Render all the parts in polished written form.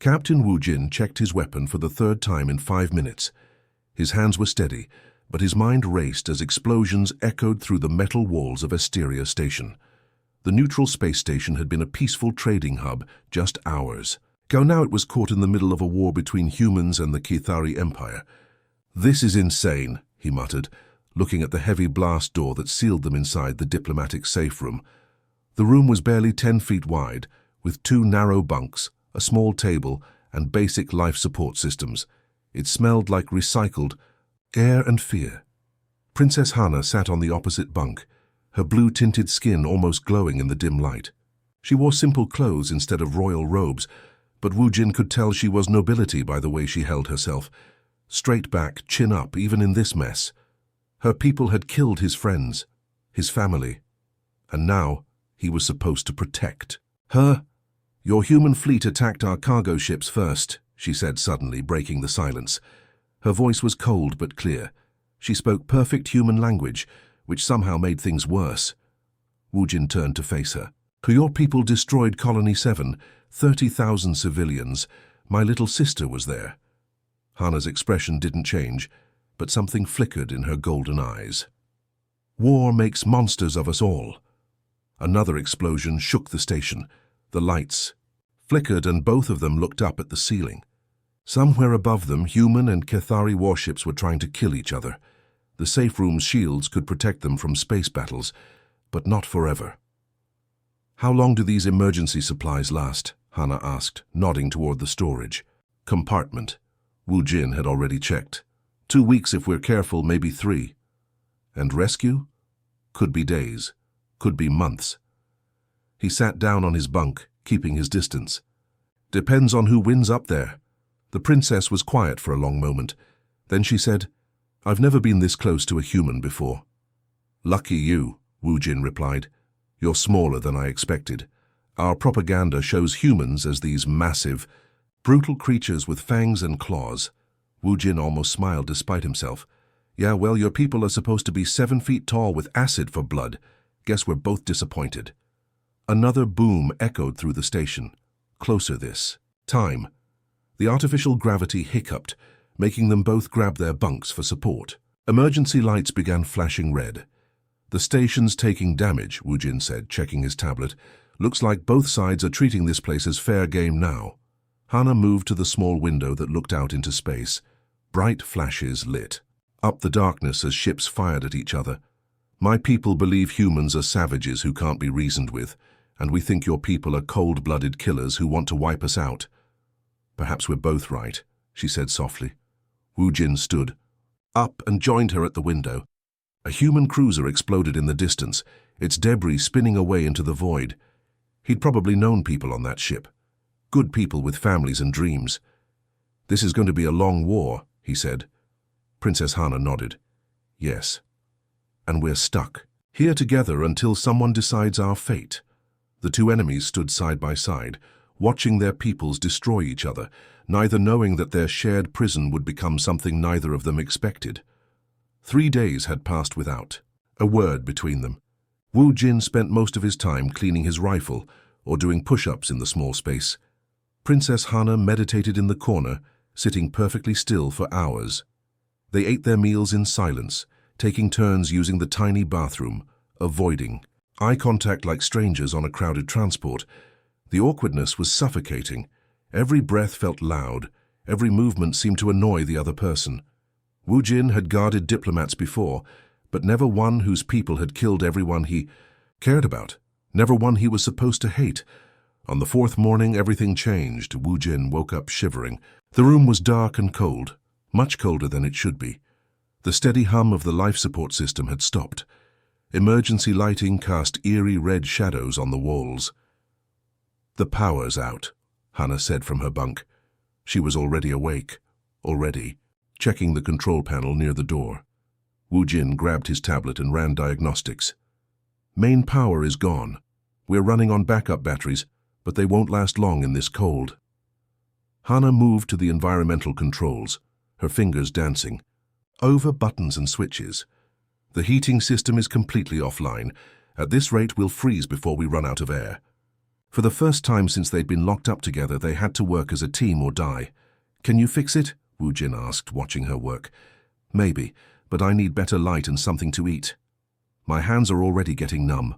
Captain Wu Jin checked his weapon for the third time in 5 minutes. His hands were steady, but his mind raced as explosions echoed through the metal walls of Asteria Station. The neutral space station had been a peaceful trading hub just hours ago. Now it was caught in the middle of a war between humans and the Kithari Empire. "This is insane," he muttered, looking at the heavy blast door that sealed them inside the diplomatic safe room. The room was barely 10 feet wide, with 2 narrow bunks, a small table, and basic life support systems. It smelled like recycled air and fear. Princess Hana sat on the opposite bunk, her blue-tinted skin almost glowing in the dim light. She wore simple clothes instead of royal robes, but Wu Jin could tell she was nobility by the way she held herself. Straight back, chin up, even in this mess. Her people had killed his friends, his family, and now he was supposed to protect her. "Your human fleet attacked our cargo ships first," she said suddenly, breaking the silence. Her voice was cold but clear. She spoke perfect human language, which somehow made things worse. Wu Jin turned to face her. "Your people destroyed Colony 7, 30,000 civilians. My little sister was there." Hana's expression didn't change, but something flickered in her golden eyes. "War makes monsters of us all." Another explosion shook the station. The lights flickered and both of them looked up at the ceiling. Somewhere above them, human and Kithari warships were trying to kill each other. The safe room's shields could protect them from space battles, but not forever. "How long do these emergency supplies last?" Hana asked, nodding toward the storage compartment. Wu Jin had already checked. 2 weeks if we're careful, maybe 3. And rescue? Could be days, could be months. He sat down on his bunk, keeping his distance. "Depends on who wins up there." The princess was quiet for a long moment. Then she said, "I've never been this close to a human before." "Lucky you," Wu Jin replied. "You're smaller than I expected. Our propaganda shows humans as these massive, brutal creatures with fangs and claws." Wu Jin almost smiled despite himself. "Yeah, well, your people are supposed to be 7 feet tall with acid for blood. Guess we're both disappointed." Another boom echoed through the station. Closer this time. The artificial gravity hiccuped, making them both grab their bunks for support. Emergency lights began flashing red. "The station's taking damage," Wu Jin said, checking his tablet. "Looks like both sides are treating this place as fair game now." Hana moved to the small window that looked out into space. Bright flashes lit up the darkness as ships fired at each other. "My people believe humans are savages who can't be reasoned with, and we think your people are cold-blooded killers who want to wipe us out." "Perhaps we're both right," she said softly. Wu Jin stood up and joined her at the window. A human cruiser exploded in the distance, its debris spinning away into the void. He'd probably known people on that ship. Good people with families and dreams. "This is going to be a long war," he said. Princess Hana nodded. "Yes. And we're stuck here together until someone decides our fate." The two enemies stood side by side, watching their peoples destroy each other, neither knowing that their shared prison would become something neither of them expected. 3 days had passed without a word between them. Wu Jin spent most of his time cleaning his rifle or doing push-ups in the small space. Princess Hana meditated in the corner, sitting perfectly still for hours. They ate their meals in silence, taking turns using the tiny bathroom, avoiding eye contact like strangers on a crowded transport. The awkwardness was suffocating. Every breath felt loud. Every movement seemed to annoy the other person. Wu Jin had guarded diplomats before, but never one whose people had killed everyone he cared about, never one he was supposed to hate. On the 4th morning, everything changed. Wu Jin woke up shivering. The room was dark and cold, much colder than it should be. The steady hum of the life support system had stopped. Emergency lighting cast eerie red shadows on the walls. "The power's out," Hana said from her bunk. She was already awake, already, checking the control panel near the door. Wu Jin grabbed his tablet and ran diagnostics. "Main power is gone. We're running on backup batteries, but they won't last long in this cold." Hana moved to the environmental controls, her fingers dancing, over buttons and switches. "The heating system is completely offline. At this rate, we'll freeze before we run out of air." For the first time since they'd been locked up together, they had to work as a team or die. "Can you fix it?" Wu Jin asked, watching her work. "Maybe, but I need better light and something to eat. My hands are already getting numb."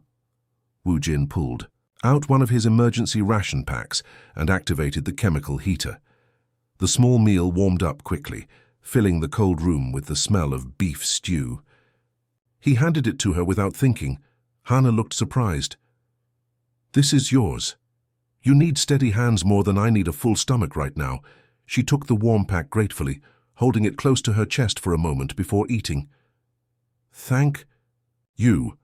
Wu Jin pulled out one of his emergency ration packs and activated the chemical heater. The small meal warmed up quickly, filling the cold room with the smell of beef stew. He handed it to her without thinking. Hana looked surprised. "This is yours. You need steady hands more than I need a full stomach right now." She took the warm pack gratefully, holding it close to her chest for a moment before eating. "Thank you."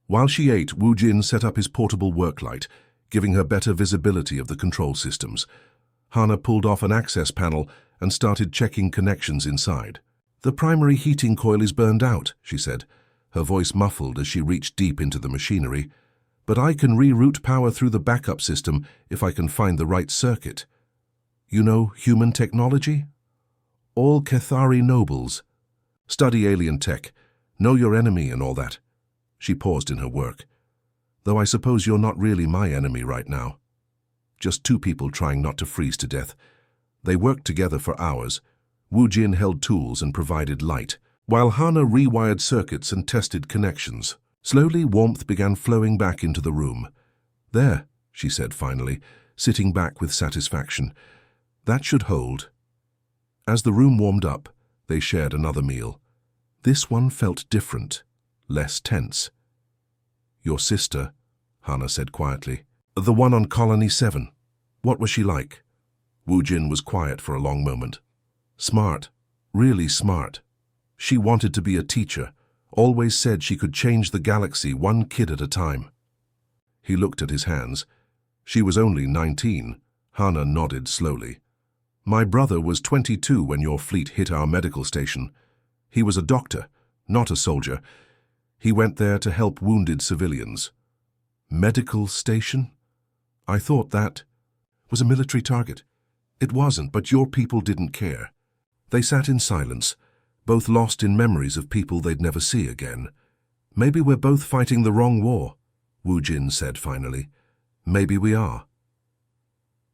While she ate, Wu Jin set up his portable work light, giving her better visibility of the control systems. Hana pulled off an access panel and started checking connections inside. "The primary heating coil is burned out," she said, her voice muffled as she reached deep into the machinery. "But I can reroute power through the backup system if I can find the right circuit. You know human technology? All Cathari nobles. Study alien tech, know your enemy and all that." She paused in her work. "Though I suppose you're not really my enemy right now. Just two people trying not to freeze to death." They worked together for hours. Wu Jin held tools and provided light, while Hana rewired circuits and tested connections. Slowly, warmth began flowing back into the room. "There," she said finally, sitting back with satisfaction. "That should hold." As the room warmed up, they shared another meal. This one felt different, less tense. "Your sister," Hana said quietly. "The one on Colony 7. What was she like?" Wu Jin was quiet for a long moment. "Smart, really smart. She wanted to be a teacher, always said she could change the galaxy one kid at a time." He looked at his hands. "She was only 19. Hana nodded slowly. "My brother was 22 when your fleet hit our medical station. He was a doctor, not a soldier. He went there to help wounded civilians." "Medical station? I thought that was a military target." "It wasn't, but your people didn't care." They sat in silence, both lost in memories of people they'd never see again. "Maybe we're both fighting the wrong war," Wu Jin said finally. "Maybe we are."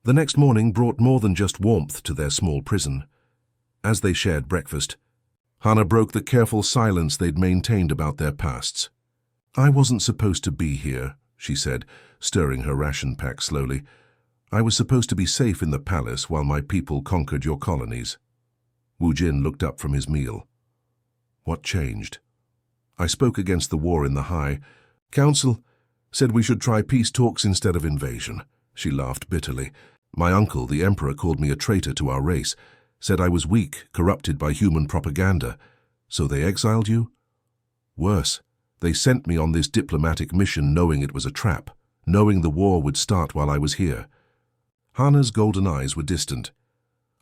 The next morning brought more than just warmth to their small prison. As they shared breakfast, Hana broke the careful silence they'd maintained about their pasts. "I wasn't supposed to be here," she said, stirring her ration pack slowly. "I was supposed to be safe in the palace while my people conquered your colonies." Wu Jin looked up from his meal. "What changed?" "I spoke against the war in the High Council, said we should try peace talks instead of invasion." She laughed bitterly. "My uncle, the Emperor, called me a traitor to our race, said I was weak, corrupted by human propaganda. So they exiled you?" "Worse, they sent me on this diplomatic mission knowing it was a trap, knowing the war would start while I was here." Hana's golden eyes were distant.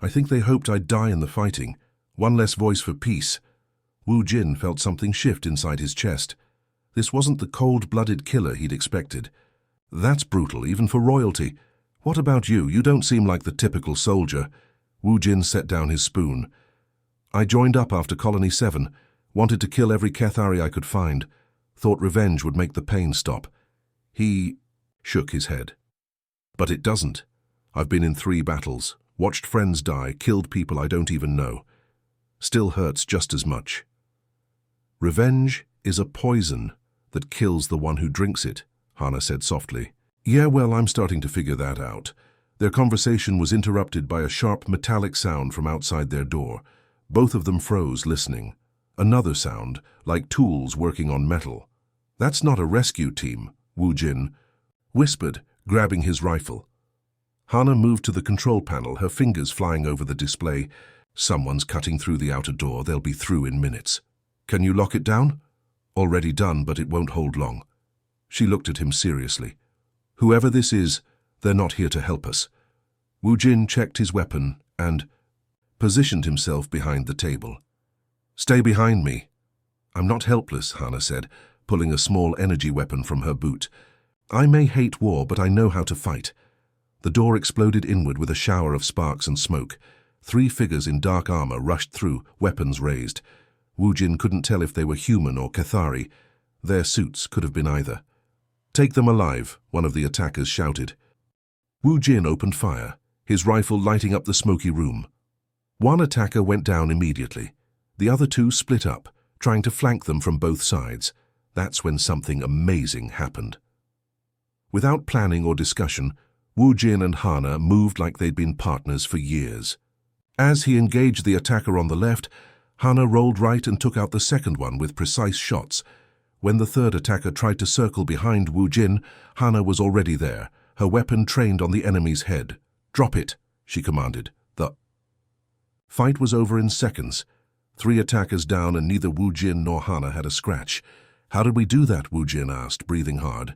"I think they hoped I'd die in the fighting. One less voice for peace." Wu Jin felt something shift inside his chest. This wasn't the cold-blooded killer he'd expected. "That's brutal, even for royalty. What about you? You don't seem like the typical soldier." Wu Jin set down his spoon. "I joined up after Colony 7, wanted to kill every Cathari I could find, thought revenge would make the pain stop." He shook his head. "But it doesn't. I've been in 3 battles, watched friends die, killed people I don't even know. Still hurts just as much." "Revenge is a poison that kills the one who drinks it," Hana said softly. "Yeah, well, I'm starting to figure that out." Their conversation was interrupted by a sharp metallic sound from outside their door. Both of them froze, listening. Another sound, like tools working on metal. "That's not a rescue team," Wu Jin whispered, grabbing his rifle. Hana moved to the control panel, her fingers flying over the display. "Someone's cutting through the outer door. They'll be through in minutes." "Can you lock it down?" "Already done, but it won't hold long." She looked at him seriously. "Whoever this is, they're not here to help us." Wu Jin checked his weapon and positioned himself behind the table. "Stay behind me." "I'm not helpless," Hana said, pulling a small energy weapon from her boot. "I may hate war, but I know how to fight." The door exploded inward with a shower of sparks and smoke. 3 figures in dark armor rushed through, weapons raised. Wu Jin couldn't tell if they were human or Cathari. Their suits could have been either. "Take them alive," one of the attackers shouted. Wu Jin opened fire, his rifle lighting up the smoky room. One attacker went down immediately. The other two split up, trying to flank them from both sides. That's when something amazing happened. Without planning or discussion, Wu Jin and Hana moved like they'd been partners for years. As he engaged the attacker on the left, Hana rolled right and took out the second one with precise shots. When the third attacker tried to circle behind Wu Jin, Hana was already there, her weapon trained on the enemy's head. "Drop it," she commanded. The fight was over in seconds. 3 attackers down and neither Wu Jin nor Hana had a scratch. "How did we do that?" Wu Jin asked, breathing hard.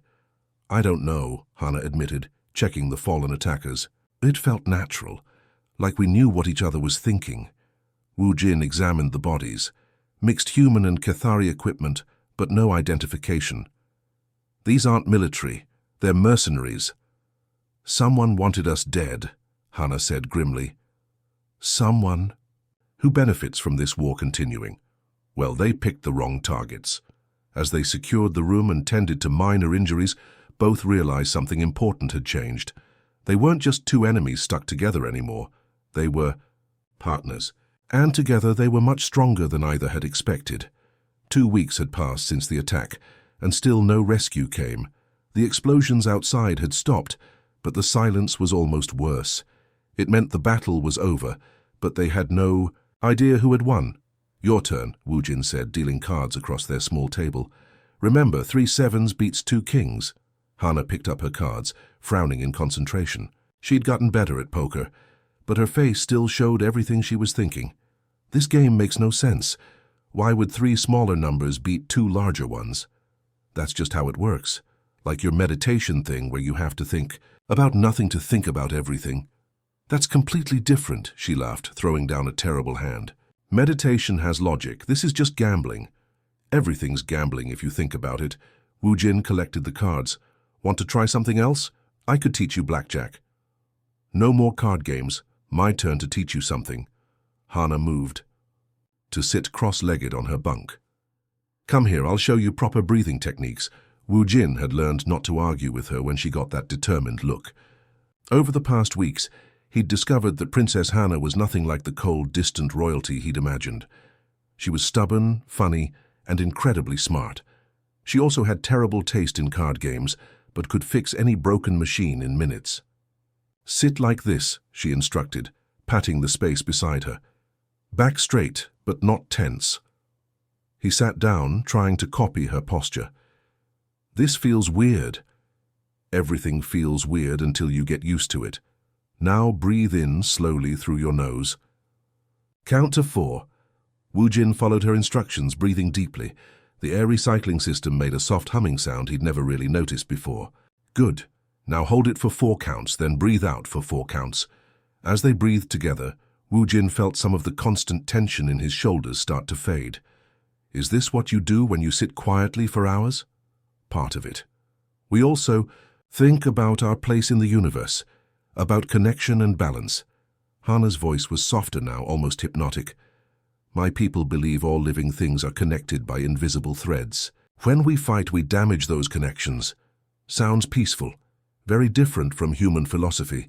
"I don't know," Hana admitted, checking the fallen attackers. "It felt natural, like we knew what each other was thinking." Wu Jin examined the bodies. Mixed human and Cathari equipment, but no identification. "These aren't military, they're mercenaries." "Someone wanted us dead," Hana said grimly. "Someone? Who benefits from this war continuing?" "Well, they picked the wrong targets." As they secured the room and tended to minor injuries, both realized something important had changed. They weren't just 2 enemies stuck together anymore. They were partners. And together they were much stronger than either had expected. 2 weeks had passed since the attack, and still no rescue came. The explosions outside had stopped, but the silence was almost worse. It meant the battle was over, but they had no idea who had won. "Your turn," Wu Jin said, dealing cards across their small table. "Remember, 3 sevens beats 2 kings. Hana picked up her cards, frowning in concentration. She'd gotten better at poker, but her face still showed everything she was thinking. "This game makes no sense. Why would 3 smaller numbers beat 2 larger ones?" "That's just how it works. Like your meditation thing where you have to think about nothing to think about everything." "That's completely different," she laughed, throwing down a terrible hand. "Meditation has logic. This is just gambling." "Everything's gambling if you think about it." Wu Jin collected the cards. "Want to try something else? I could teach you blackjack." "No more card games. My turn to teach you something." Hana moved to sit cross-legged on her bunk. "Come here, I'll show you proper breathing techniques." Wu Jin had learned not to argue with her when she got that determined look. Over the past weeks, he'd discovered that Princess Hana was nothing like the cold, distant royalty he'd imagined. She was stubborn, funny, and incredibly smart. She also had terrible taste in card games, but could fix any broken machine in minutes. "Sit like this," she instructed, patting the space beside her. "Back straight, but not tense." He sat down, trying to copy her posture. "This feels weird." "Everything feels weird until you get used to it. Now breathe in slowly through your nose. Count to 4. Wu Jin followed her instructions, breathing deeply. The air recycling system made a soft humming sound he'd never really noticed before. "Good. Now hold it for 4 counts, then breathe out for 4 counts. As they breathed together, Wu Jin felt some of the constant tension in his shoulders start to fade. "Is this what you do when you sit quietly for hours?" "Part of it. We also think about our place in the universe, about connection and balance." Hana's voice was softer now, almost hypnotic. "My people believe all living things are connected by invisible threads. When we fight, we damage those connections." Sounds peaceful, very different from human philosophy.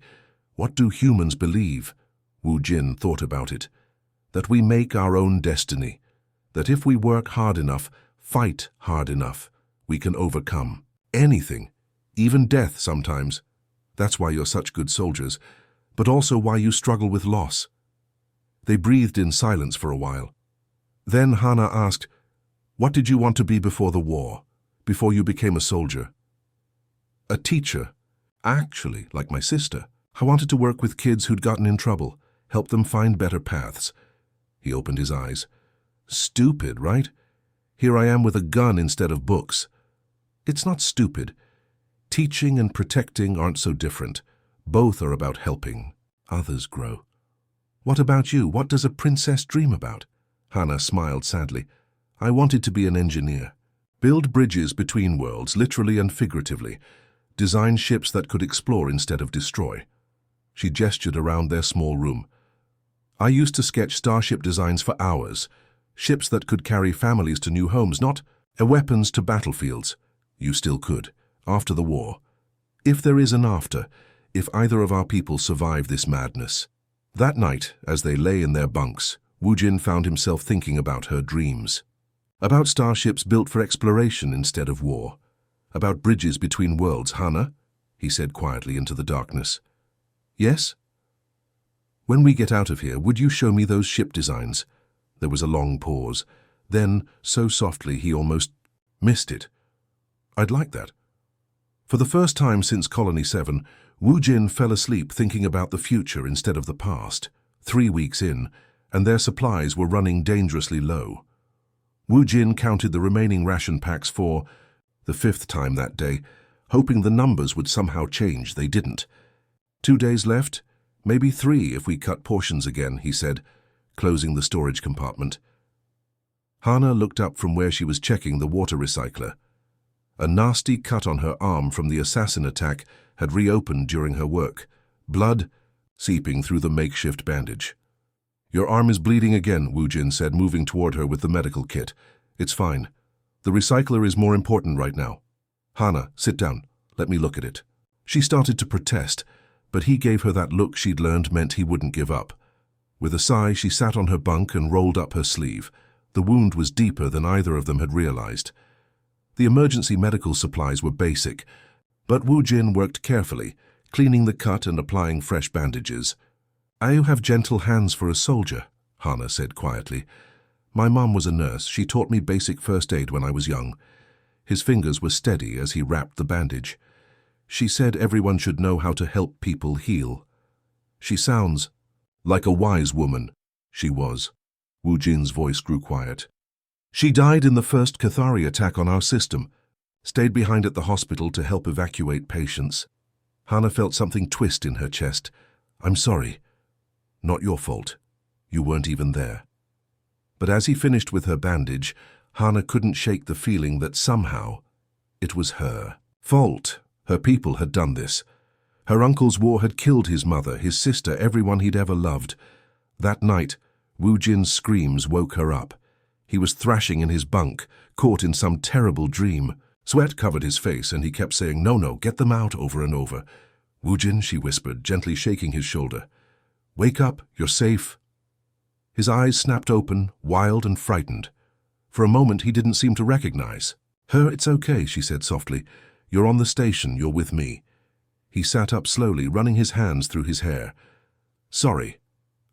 What do humans believe? Wu Jin thought about it. That we make our own destiny. That if we work hard enough, fight hard enough, we can overcome anything, even death sometimes. That's why you're such good soldiers, but also why you struggle with loss. They breathed in silence for a while. Then Hana asked, "What did you want to be before the war, before you became a soldier?" "A teacher. Actually, like my sister. I wanted to work with kids who'd gotten in trouble, help them find better paths." He opened his eyes. "Stupid, right? Here I am with a gun instead of books." "It's not stupid. Teaching and protecting aren't so different. Both are about helping others grow." "What about you? What does a princess dream about?" Hana smiled sadly. "I wanted to be an engineer. Build bridges between worlds, literally and figuratively. Design ships that could explore instead of destroy." She gestured around their small room. "I used to sketch starship designs for hours. Ships that could carry families to new homes, not weapons to battlefields." "You still could, after the war. If there is an after, if either of our people survive this madness. That night, as they lay in their bunks, Wu Jin found himself thinking about her dreams. About starships built for exploration instead of war. About bridges between worlds, Hana, he said quietly into the darkness. Yes? When we get out of here, would you show me those ship designs? There was a long pause. Then, so softly he almost missed it. I'd like that. For the first time since Colony 7, Wu Jin fell asleep thinking about the future instead of the past. 3 weeks in, and their supplies were running dangerously low. Wu Jin counted the remaining ration packs for the 5th time that day, hoping the numbers would somehow change. They didn't. 2 days left, maybe 3 if we cut portions again, he said, closing the storage compartment. Hana looked up from where she was checking the water recycler. A nasty cut on her arm from the assassin attack had reopened during her work, blood seeping through the makeshift bandage. Your arm is bleeding again, Wu Jin said, moving toward her with the medical kit. It's fine. The recycler is more important right now. Hana, sit down. Let me look at it. She started to protest, but he gave her that look she'd learned meant he wouldn't give up. With a sigh, she sat on her bunk and rolled up her sleeve. The wound was deeper than either of them had realized. The emergency medical supplies were basic, but Wu Jin worked carefully, cleaning the cut and applying fresh bandages. You have gentle hands for a soldier, Hana said quietly. My mom was a nurse. She taught me basic first aid when I was young. His fingers were steady as he wrapped the bandage. She said everyone should know how to help people heal. She sounds like a wise woman. She was. Wu Jin's voice grew quiet. She died in the first Cathari attack on our system, stayed behind at the hospital to help evacuate patients. Hana felt something twist in her chest. I'm sorry. Not your fault. You weren't even there. But as he finished with her bandage, Hana couldn't shake the feeling that somehow it was her fault. Her people had done this. Her uncle's war had killed his mother, his sister, everyone he'd ever loved. That night, Wu Jin's screams woke her up. He was thrashing in his bunk, caught in some terrible dream. Sweat covered his face, and he kept saying, No, get them out, over and over. Wu Jin, she whispered, gently shaking his shoulder. Wake up, you're safe. His eyes snapped open, wild and frightened. For a moment, he didn't seem to recognize her. It's okay, she said softly. You're on the station, you're with me. He sat up slowly, running his hands through his hair. Sorry.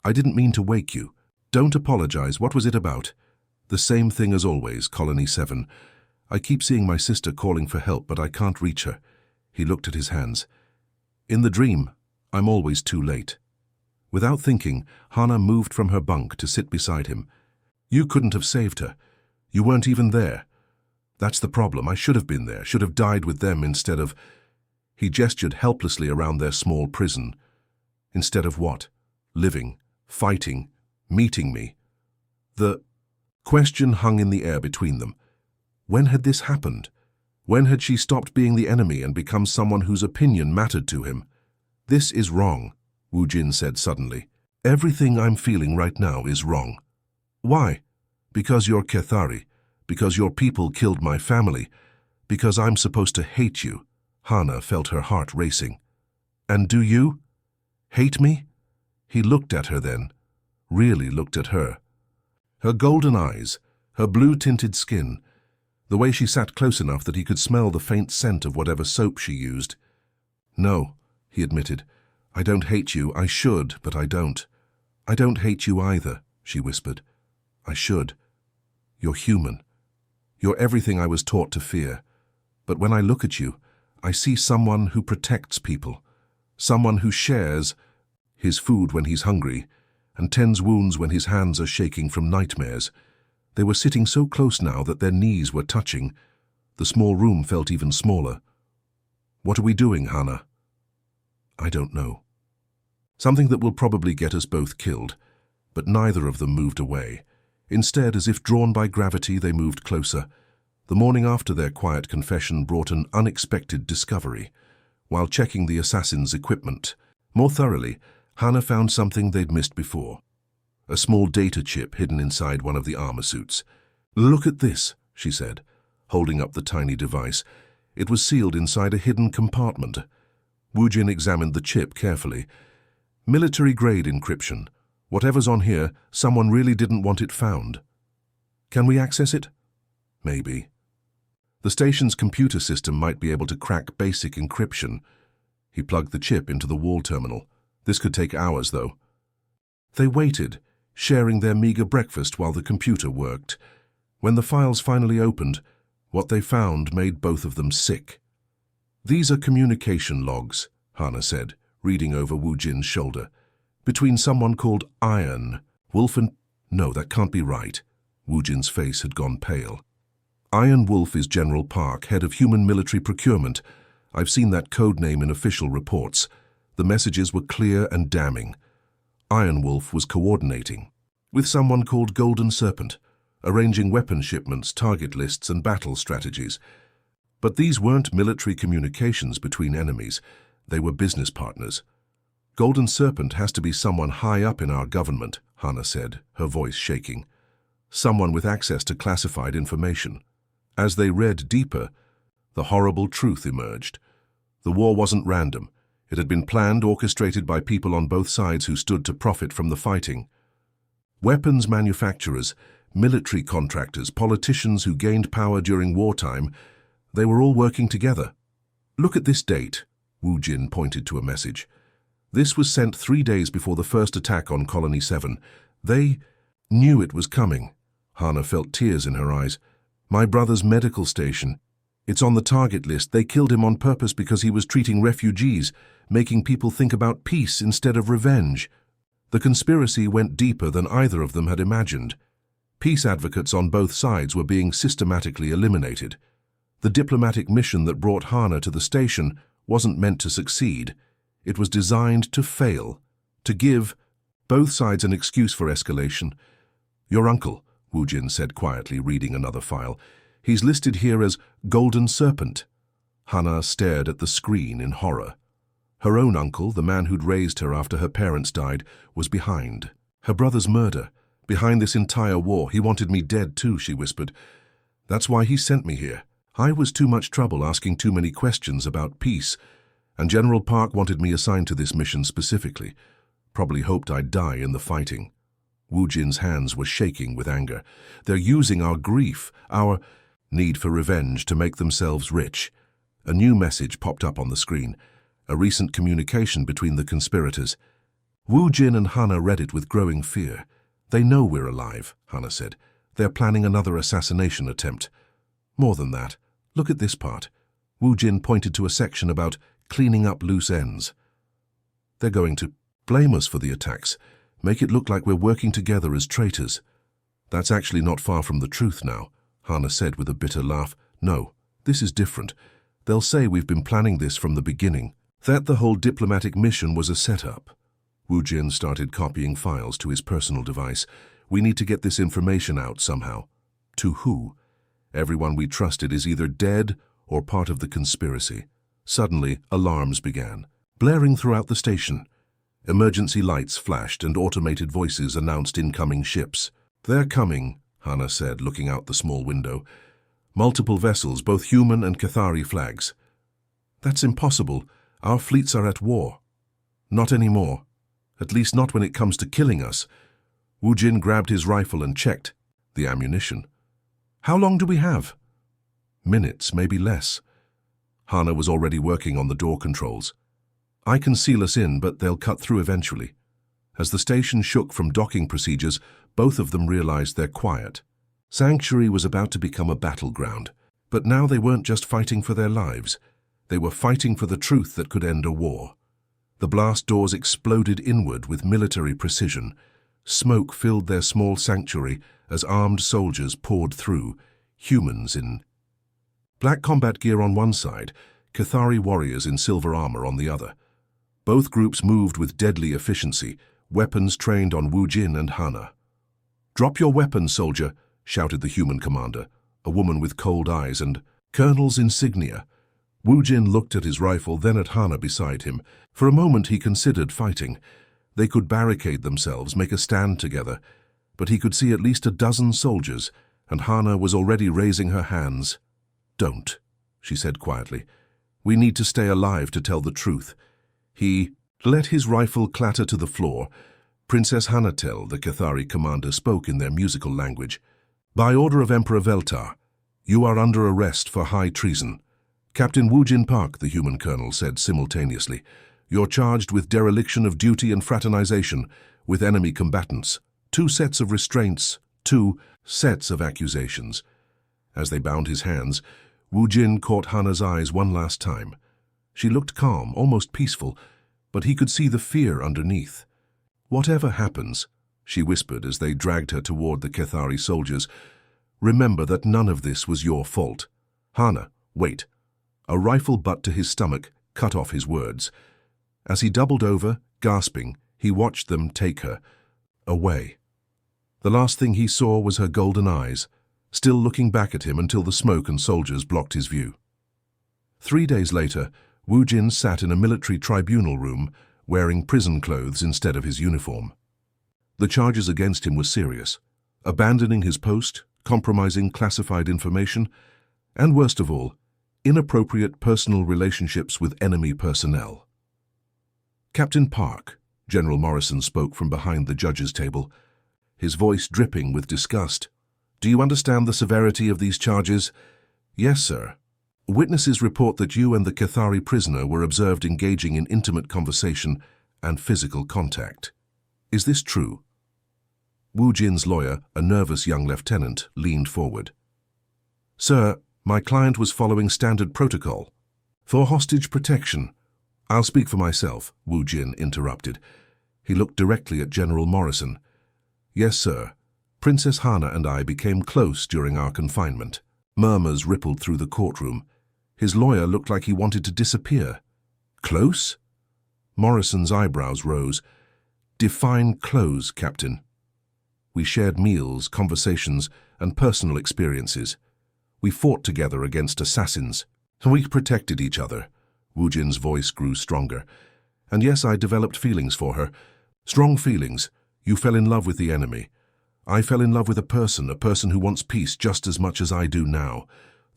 I didn't mean to wake you. Don't apologize. What was it about? The same thing as always, Colony 7. I keep seeing my sister calling for help, but I can't reach her. He looked at his hands. In the dream, I'm always too late. Without thinking, Hana moved from her bunk to sit beside him. You couldn't have saved her. You weren't even there. That's the problem. I should have been there, should have died with them instead of... He gestured helplessly around their small prison. Instead of what? Living, fighting, meeting me. The question hung in the air between them. When had this happened? When had she stopped being the enemy and become someone whose opinion mattered to him? This is wrong, Wu Jin said suddenly. Everything I'm feeling right now is wrong. Why? Because you're Cathari. Because your people killed my family. Because I'm supposed to hate you. Hana felt her heart racing. And do you? Hate me? He looked at her then. Really looked at her. Her golden eyes, her blue-tinted skin, the way she sat close enough that he could smell the faint scent of whatever soap she used. No, he admitted. I don't hate you. I should, but I don't. I don't hate you either, she whispered. I should. You're human. You're everything I was taught to fear. But when I look at you, I see someone who protects people. Someone who shares his food when he's hungry and tends wounds when his hands are shaking from nightmares. They were sitting so close now that their knees were touching. The small room felt even smaller. What are we doing, Hana? I don't know. Something that will probably get us both killed. But neither of them moved away. Instead, as if drawn by gravity, they moved closer. The morning after their quiet confession brought an unexpected discovery. While checking the assassin's equipment more thoroughly, Hana found something they'd missed before. A small data chip hidden inside one of the armor suits. Look at this, she said, holding up the tiny device. It was sealed inside a hidden compartment. Wu Jin examined the chip carefully. Military-grade encryption. Whatever's on here, someone really didn't want it found. Can we access it? Maybe. The station's computer system might be able to crack basic encryption. He plugged the chip into the wall terminal. This could take hours, though. They waited, sharing their meager breakfast while the computer worked. When the files finally opened, what they found made both of them sick. "These are communication logs," Hana said, reading over Wu Jin's shoulder. "Between someone called Iron, Wolf and—" "No, that can't be right." Wu Jin's face had gone pale. "Iron Wolf is General Park, head of human military procurement. I've seen that code name in official reports. The messages were clear and damning. Iron Wolf was coordinating with someone called Golden Serpent, arranging weapon shipments, target lists, and battle strategies. But these weren't military communications between enemies. They were business partners. Golden Serpent has to be someone high up in our government," Hana said, her voice shaking. "Someone with access to classified information." As they read deeper, the horrible truth emerged. The war wasn't random. It had been planned, orchestrated by people on both sides who stood to profit from the fighting. Weapons manufacturers, military contractors, politicians who gained power during wartime, they were all working together. "Look at this date," Wu Jin pointed to a message. "This was sent 3 days before the first attack on Colony 7. They knew it was coming." Hana felt tears in her eyes. "My brother's medical station. It's on the target list. They killed him on purpose because he was treating refugees, making people think about peace instead of revenge. The conspiracy went deeper than either of them had imagined. Peace advocates on both sides were being systematically eliminated. The diplomatic mission that brought Hana to the station wasn't meant to succeed. It was designed to fail, to give both sides an excuse for escalation. Your uncle," Wu Jin said quietly, reading another file. "He's listed here as Golden Serpent." Hana stared at the screen in horror. Her own uncle, the man who'd raised her after her parents died, was behind. Her brother's murder, behind this entire war. "He wanted me dead too," she whispered. "That's why he sent me here. I was too much trouble asking too many questions about peace, and General Park wanted me assigned to this mission specifically. Probably hoped I'd die in the fighting." Wu Jin's hands were shaking with anger. "They're using our grief, our need for revenge to make themselves rich." A new message popped up on the screen, a recent communication between the conspirators. Wu Jin and Hana read it with growing fear. "They know we're alive," Hana said. "They're planning another assassination attempt. More than that, look at this part." Wu Jin pointed to a section about cleaning up loose ends. "They're going to blame us for the attacks, make it look like we're working together as traitors." "That's actually not far from the truth now," Hana said with a bitter laugh. "No, this is different. They'll say we've been planning this from the beginning, that the whole diplomatic mission was a setup." Wu Jin started copying files to his personal device. "We need to get this information out somehow." "To who?" "Everyone we trusted is either dead or part of the conspiracy." Suddenly, alarms began, blaring throughout the station. Emergency lights flashed and automated voices announced incoming ships. "They're coming," Hana said, looking out the small window. "Multiple vessels, both human and Cathari flags." "That's impossible. Our fleets are at war." "Not anymore. At least not when it comes to killing us." Wu Jin grabbed his rifle and checked the ammunition. "How long do we have?" "Minutes, maybe less." Hana was already working on the door controls. "I can seal us in, but they'll cut through eventually." As the station shook from docking procedures, both of them realized their quiet. Sanctuary was about to become a battleground, but now they weren't just fighting for their lives. They were fighting for the truth that could end a war. The blast doors exploded inward with military precision. Smoke filled their small sanctuary as armed soldiers poured through, humans in black combat gear on one side, Cathari warriors in silver armor on the other. Both groups moved with deadly efficiency, weapons trained on Wu Jin and Hana. "Drop your weapons, soldier," shouted the human commander, a woman with cold eyes and colonel's insignia. Wu Jin looked at his rifle, then at Hana beside him. For a moment he considered fighting. They could barricade themselves, make a stand together. But he could see at least a dozen soldiers, and Hana was already raising her hands. "Don't," she said quietly. We need to stay alive to tell the truth. He let his rifle clatter to the floor. Princess Hanatel, the Cathari commander, spoke in their musical language. By order of Emperor Veltar, you are under arrest for high treason. Captain Woojin Park, the human colonel, said simultaneously. You're charged with dereliction of duty and fraternization with enemy combatants. 2 sets of restraints, 2 sets of accusations. As they bound his hands, Woojin caught Hana's eyes one last time. She looked calm, almost peaceful, but he could see the fear underneath. Whatever happens, she whispered as they dragged her toward the Cathari soldiers, remember that none of this was your fault. Hana, wait. A rifle butt to his stomach cut off his words. As he doubled over, gasping, he watched them take her away. The last thing he saw was her golden eyes, still looking back at him until the smoke and soldiers blocked his view. 3 days later, Woojin sat in a military tribunal room, wearing prison clothes instead of his uniform. The charges against him were serious: abandoning his post, compromising classified information, and worst of all, inappropriate personal relationships with enemy personnel. Captain Park, General Morrison spoke from behind the judge's table, his voice dripping with disgust. Do you understand the severity of these charges? Yes, sir. Witnesses report that you and the Cathari prisoner were observed engaging in intimate conversation and physical contact. Is this true? Woojin's lawyer, a nervous young lieutenant, leaned forward. Sir, my client was following standard protocol. For hostage protection. I'll speak for myself, Woojin interrupted. He looked directly at General Morrison. Yes, sir. Princess Hana and I became close during our confinement. Murmurs rippled through the courtroom. His lawyer looked like he wanted to disappear. Close? Morrison's eyebrows rose. Define close, Captain. We shared meals, conversations, and personal experiences. We fought together against assassins. We protected each other. Woojin's voice grew stronger. And yes, I developed feelings for her. Strong feelings. You fell in love with the enemy. I fell in love with a person who wants peace just as much as I do now.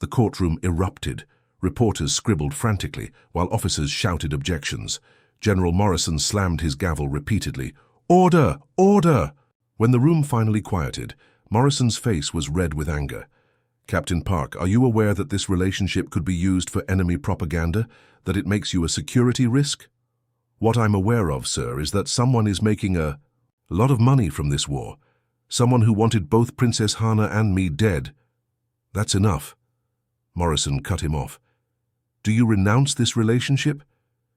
The courtroom erupted. Reporters scribbled frantically, while officers shouted objections. General Morrison slammed his gavel repeatedly. Order! Order! When the room finally quieted, Morrison's face was red with anger. Captain Park, are you aware that this relationship could be used for enemy propaganda, that it makes you a security risk? What I'm aware of, sir, is that someone is making a lot of money from this war. Someone who wanted both Princess Hana and me dead. That's enough. Morrison cut him off. Do you renounce this relationship?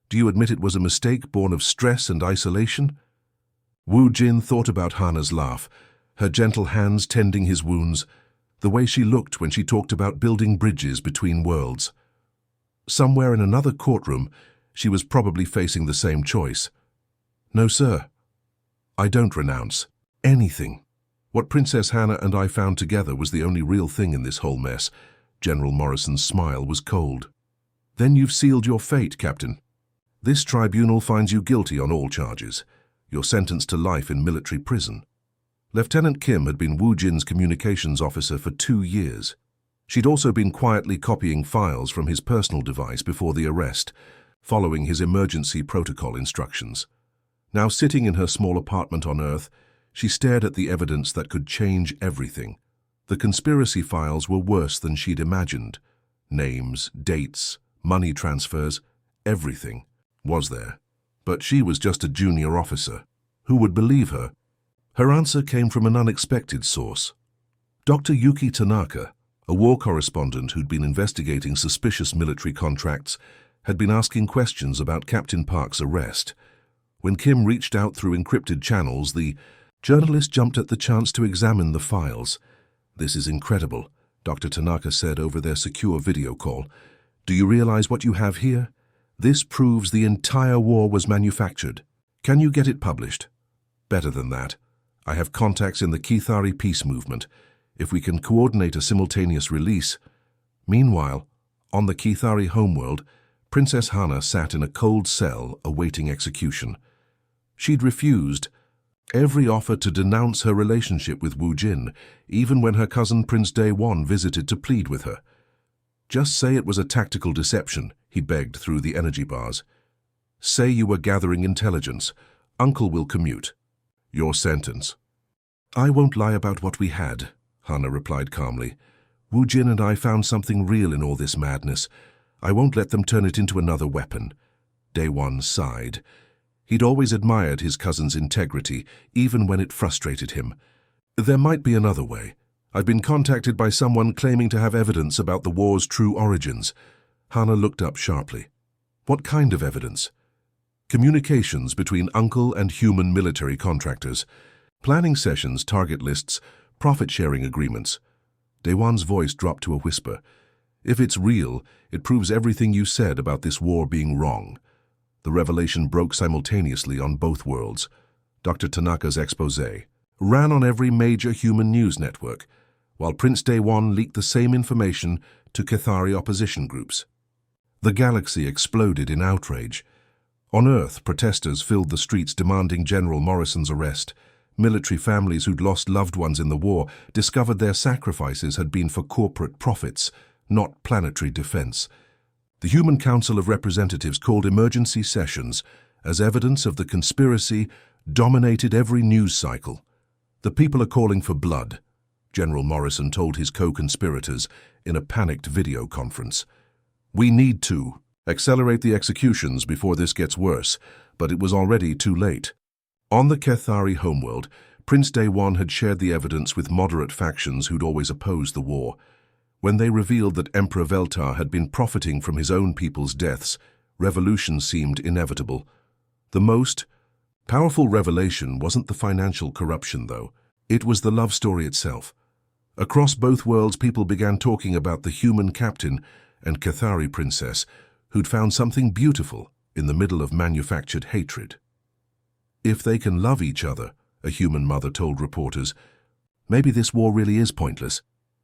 Do you admit it was a mistake born of stress and isolation? Woojin thought about Hana's laugh, her gentle hands tending his wounds, the way she looked when she talked about building bridges between worlds. Somewhere in another courtroom, she was probably facing the same choice. No, sir. I don't renounce anything. What Princess Hana and I found together was the only real thing in this whole mess. General Morrison's smile was cold. Then you've sealed your fate, Captain. This tribunal finds you guilty on all charges. You're sentenced to life in military prison. Lieutenant Kim had been Woojin's communications officer for 2 years. She'd also been quietly copying files from his personal device before the arrest, following his emergency protocol instructions. Now sitting in her small apartment on Earth, she stared at the evidence that could change everything. The conspiracy files were worse than she'd imagined. Names, dates, money transfers, everything was there. But she was just a junior officer. Who would believe her? Her answer came from an unexpected source. Dr. Yuki Tanaka, a war correspondent who'd been investigating suspicious military contracts, had been asking questions about Captain Park's arrest. When Kim reached out through encrypted channels, the journalist jumped at the chance to examine the files. This is incredible, Dr. Tanaka said over their secure video call. Do you realize what you have here? This proves the entire war was manufactured. Can you get it published? Better than that. I have contacts in the Cathari peace movement. If we can coordinate a simultaneous release. Meanwhile, on the Cathari homeworld, Princess Hana sat in a cold cell awaiting execution. She'd refused every offer to denounce her relationship with Woojin, even when her cousin Prince Daewon visited to plead with her. Just say it was a tactical deception, he begged through the energy bars. Say you were gathering intelligence. Uncle will commute. Your sentence. I won't lie about what we had, Hana replied calmly. Wu Jin and I found something real in all this madness. I won't let them turn it into another weapon. Daewon sighed. He'd always admired his cousin's integrity, even when it frustrated him. There might be another way. I've been contacted by someone claiming to have evidence about the war's true origins. Hana looked up sharply. What kind of evidence? Communications between Uncle and human military contractors. Planning sessions, target lists, profit-sharing agreements. Daewon's voice dropped to a whisper. If it's real, it proves everything you said about this war being wrong. The revelation broke simultaneously on both worlds. Dr. Tanaka's exposé ran on every major human news network, while Prince Daewon leaked the same information to Cathari opposition groups. The galaxy exploded in outrage. On Earth, protesters filled the streets demanding General Morrison's arrest. Military families who'd lost loved ones in the war discovered their sacrifices had been for corporate profits, not planetary defense. The Human Council of Representatives called emergency sessions as evidence of the conspiracy dominated every news cycle. The people are calling for blood, General Morrison told his co-conspirators in a panicked video conference. We need to accelerate the executions before this gets worse, but it was already too late. On the Cathari homeworld, Prince Daewon had shared the evidence with moderate factions who'd always opposed the war. When they revealed that Emperor Veltar had been profiting from his own people's deaths, revolution seemed inevitable. The most powerful revelation wasn't the financial corruption, though. It was the love story itself. Across both worlds, people began talking about the human captain and Cathari princess, who'd found something beautiful in the middle of manufactured hatred. If they can love each other, a human mother told reporters, maybe this war really is pointless.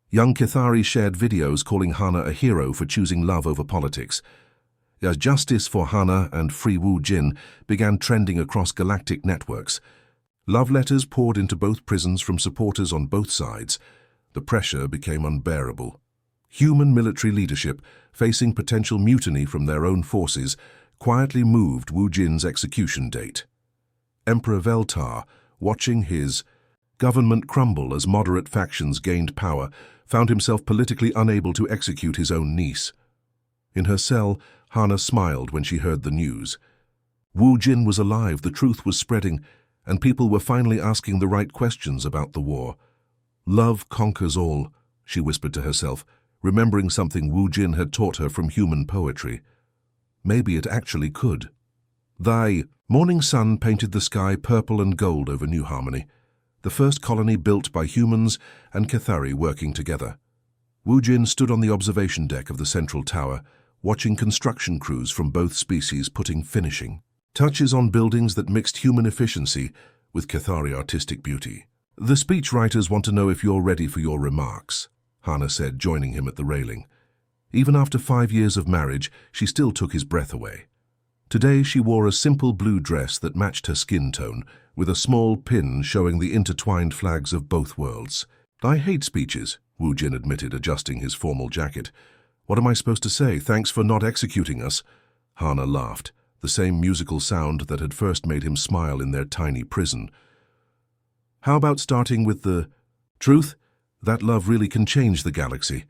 Young Cathari shared videos calling Hana a hero for choosing love over politics. As justice for Hana and free Wu Jin began trending across galactic networks, love letters poured into both prisons from supporters on both sides. The pressure became unbearable. Human military leadership, facing potential mutiny from their own forces, quietly moved Wu Jin's execution date. Emperor Veltar, watching his government crumble as moderate factions gained power, found himself politically unable to execute his own niece. In her cell, Hana smiled when she heard the news. Wu Jin was alive, the truth was spreading, and people were finally asking the right questions about the war. Love conquers all, she whispered to herself, remembering something Wu Jin had taught her from human poetry. Maybe it actually could. Thy morning sun painted the sky purple and gold over New Harmony, the first colony built by humans and Cathari working together. Wu Jin stood on the observation deck of the central tower, watching construction crews from both species putting finishing touches on buildings that mixed human efficiency with Cathari artistic beauty. The speechwriters want to know if you're ready for your remarks, Hana said, joining him at the railing. Even after 5 years of marriage, she still took his breath away. Today she wore a simple blue dress that matched her skin tone, with a small pin showing the intertwined flags of both worlds. I hate speeches, Wu Jin admitted, adjusting his formal jacket. What am I supposed to say? Thanks for not executing us. Hana laughed, the same musical sound that had first made him smile in their tiny prison. How about starting with the truth? That love really can change the galaxy.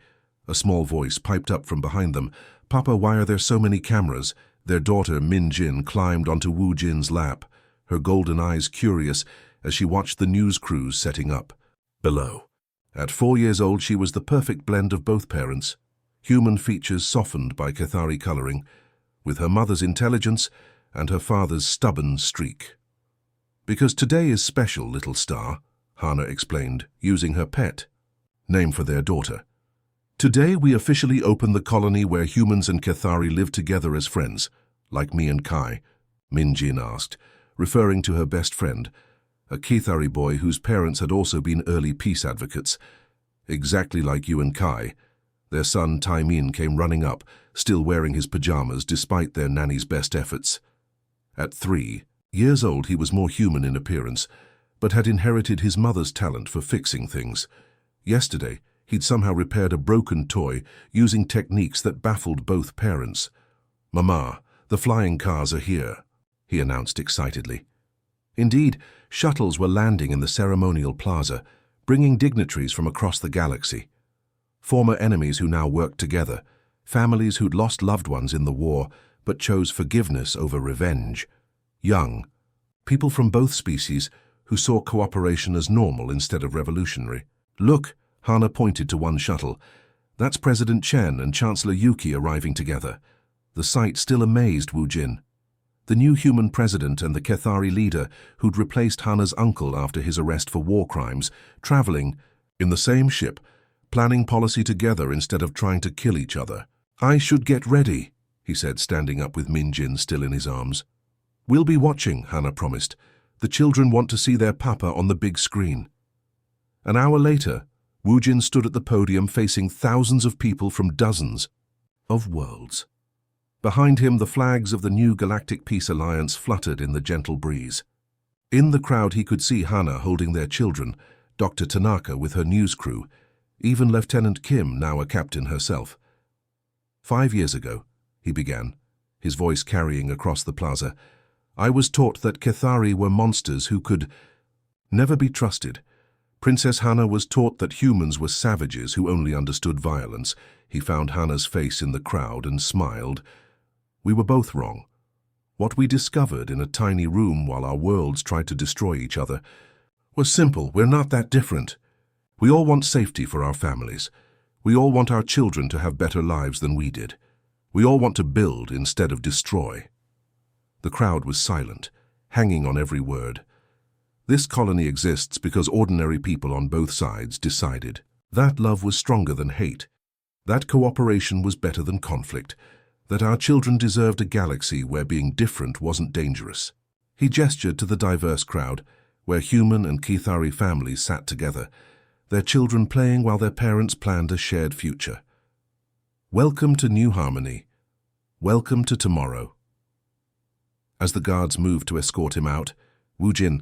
A small voice piped up from behind them. Papa, why are there so many cameras? Their daughter, Min Jin, climbed onto Wu Jin's lap, her golden eyes curious as she watched the news crews setting up below. At 4 years old, she was the perfect blend of both parents, human features softened by Cathari coloring, with her mother's intelligence and her father's stubborn streak. Because today is special, little star, Hana explained, using her pet name for their daughter. Today we officially open the colony where humans and Cathari live together as friends, like me and Kai, Min Jin asked, referring to her best friend, a Cathari boy whose parents had also been early peace advocates. Exactly like you and Kai. Their son Tai Min came running up, still wearing his pajamas despite their nanny's best efforts. At 3 years old, he was more human in appearance, but had inherited his mother's talent for fixing things. Yesterday, He'd somehow repaired a broken toy using techniques that baffled both parents. "Mama, the flying cars are here," he announced excitedly. Indeed, shuttles were landing in the ceremonial plaza, bringing dignitaries from across the galaxy. Former enemies who now worked together, families who'd lost loved ones in the war but chose forgiveness over revenge. Young, people from both species who saw cooperation as normal instead of revolutionary. "Look," Hana pointed to one shuttle. "That's President Chen and Chancellor Yuki arriving together." The sight still amazed Wu Jin. The new human president and the Kethari leader who'd replaced Hana's uncle after his arrest for war crimes, traveling in the same ship, planning policy together instead of trying to kill each other. "I should get ready," he said, standing up with Min Jin still in his arms. "We'll be watching," Hana promised. "The children want to see their papa on the big screen." An hour later, Wu Jin stood at the podium facing thousands of people from dozens of worlds. Behind him, the flags of the new Galactic Peace Alliance fluttered in the gentle breeze. In the crowd, he could see Hana holding their children, Dr. Tanaka with her news crew, even Lieutenant Kim, now a captain herself. "5 years ago," he began, his voice carrying across the plaza, "I was taught that Kethari were monsters who could never be trusted. Princess Hana was taught that humans were savages who only understood violence." He found Hana's face in the crowd and smiled. "We were both wrong. What we discovered in a tiny room while our worlds tried to destroy each other was simple. We're not that different. We all want safety for our families. We all want our children to have better lives than we did. We all want to build instead of destroy." The crowd was silent, hanging on every word. This colony exists because ordinary people on both sides decided. That love was stronger than hate. That cooperation was better than conflict. That our children deserved a galaxy where being different wasn't dangerous. He gestured to the diverse crowd, where human and Kethari families sat together, their children playing while their parents planned a shared future. "Welcome to New Harmony. Welcome to tomorrow." As the guards moved to escort him out, Wu Jin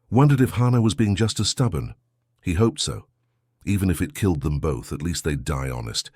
wondered if Hana was being just as stubborn. He hoped so. Even if it killed them both, at least they'd die honest.